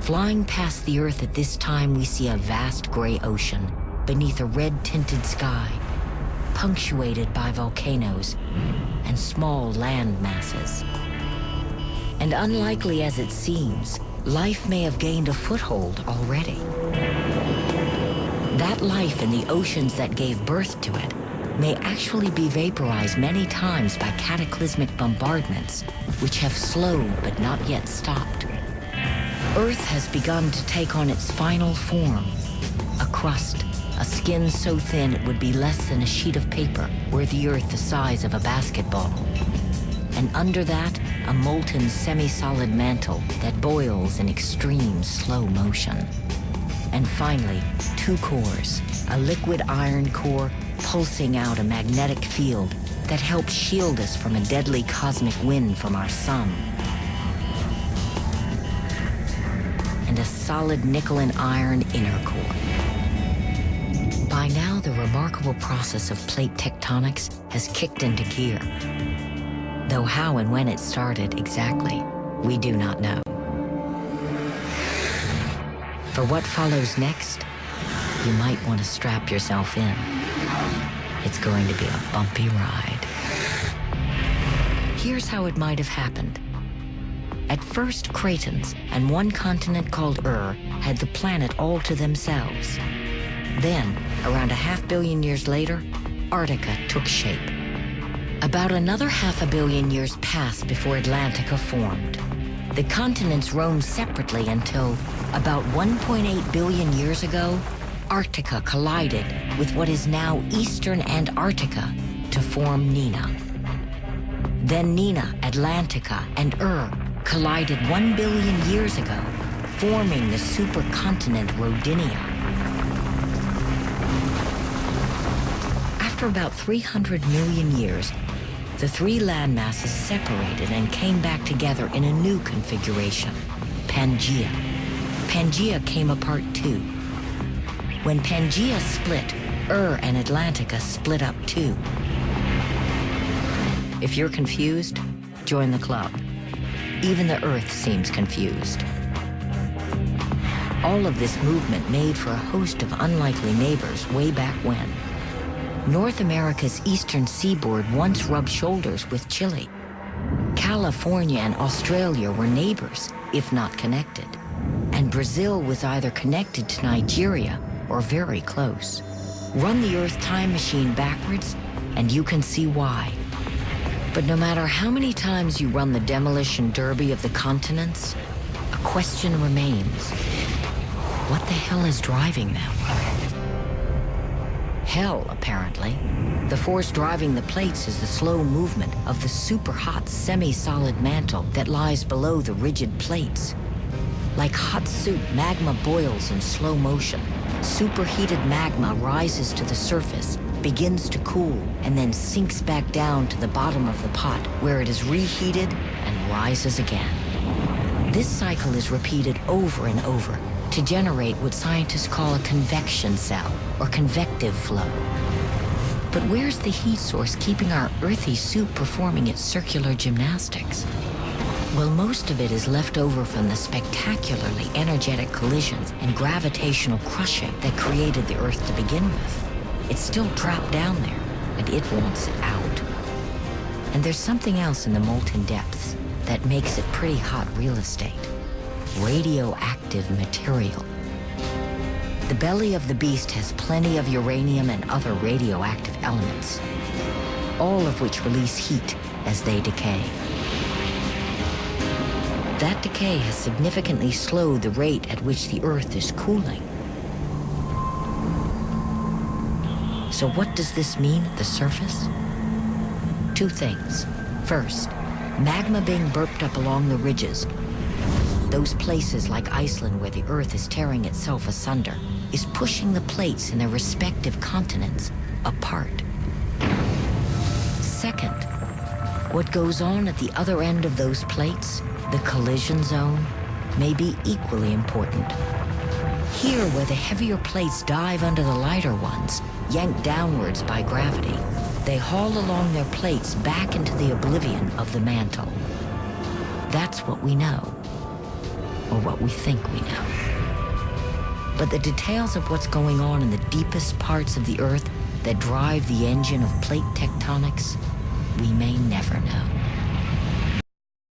Flying past the Earth at this time, we see a vast gray ocean beneath a red-tinted sky, punctuated by volcanoes and small land masses. And unlikely as it seems, life may have gained a foothold already. That life in the oceans that gave birth to it may actually be vaporized many times by cataclysmic bombardments, which have slowed but not yet stopped. Earth has begun to take on its final form, a crust, a skin so thin it would be less than a sheet of paper were the Earth the size of a basketball. And under that, a molten semi-solid mantle that boils in extreme slow motion. And finally, two cores, a liquid iron core pulsing out a magnetic field that helps shield us from a deadly cosmic wind from our sun. And a solid nickel and iron inner core. By now, the remarkable process of plate tectonics has kicked into gear. Though how and when it started exactly, we do not know. For what follows next, you might want to strap yourself in. It's going to be a bumpy ride. Here's how it might have happened. At first, Cretans and one continent called had the planet all to themselves. Then, around 500 million years later, Antarctica took shape. About another 500 million years passed before Atlantica formed. The continents roamed separately until, about 1.8 billion years ago, Antarctica collided with what is now Eastern Antarctica to form Nina. Then Nina, Atlantica, and collided 1 billion years ago, forming the supercontinent Rodinia. After about 300 million years, the three landmasses separated and came back together in a new configuration, Pangaea. Pangaea came apart too. When Pangaea split, and Atlantica split up too. If you're confused, join the club. Even the Earth seems confused. All of this movement made for a host of unlikely neighbors way back when. North America's eastern seaboard once rubbed shoulders with Chile. California and Australia were neighbors, if not connected. And Brazil was either connected to Nigeria or very close. Run the Earth time machine backwards, and you can see why. But no matter how many times you run the demolition derby of the continents, a question remains. What the hell is driving them? Hell, apparently. The force driving the plates is the slow movement of the super-hot semi-solid mantle that lies below the rigid plates. Like hot soup, magma boils in slow motion. Superheated magma rises to the surface, begins to cool, and then sinks back down to the bottom of the pot, where it is reheated and rises again. This cycle is repeated over and over to generate what scientists call a convection cell, or convective flow. But where's the heat source keeping our earthy soup performing its circular gymnastics? Well, most of it is left over from the spectacularly energetic collisions and gravitational crushing that created the Earth to begin with. It's still trapped down there, and it wants it out. And there's something else in the molten depths that makes it pretty hot real estate. Radioactive material. The belly of the beast has plenty of uranium and other radioactive elements, all of which release heat as they decay. That decay has significantly slowed the rate at which the Earth is cooling. So what does this mean at the surface? Two things. First, magma being burped up along the ridges, those places like Iceland where the Earth is tearing itself asunder, is pushing the plates in their respective continents apart. Second, what goes on at the other end of those plates, the collision zone, may be equally important. Here, where the heavier plates dive under the lighter ones, yanked downwards by gravity, they haul along their plates back into the oblivion of the mantle. That's what we know. or what we think we know. But the details of what's going on in the deepest parts of the Earth that drive the engine of plate tectonics, we may never know.